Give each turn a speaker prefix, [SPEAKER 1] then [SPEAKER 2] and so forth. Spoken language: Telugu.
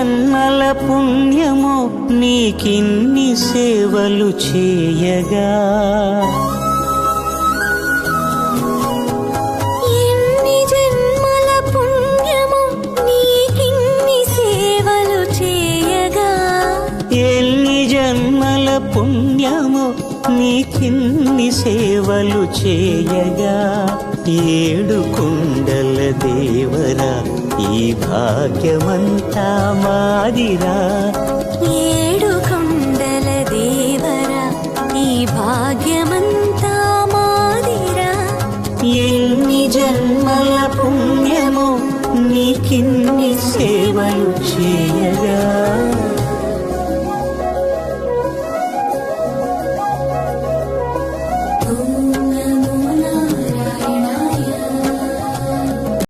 [SPEAKER 1] జన్మల పుణ్యమో నీకిన్ని సేవలు చేయగా,
[SPEAKER 2] ఎన్ని జన్మల పుణ్యమో నీకిన్ని సేవలు చేయగా,
[SPEAKER 1] ఎన్ని జన్మల పుణ్యమో నీకిన్ని సేవలు చేయగా, ఏడు కొండల దేవరా ఈ భాగ్యమంతా మాదిరా,
[SPEAKER 2] ఏడు కొండల దేవరా ఈ భాగ్యమంతా మాదిరా,
[SPEAKER 1] ఎన్ని జన్మల పుణ్యమో నీకిన్ని సేవలు చేయ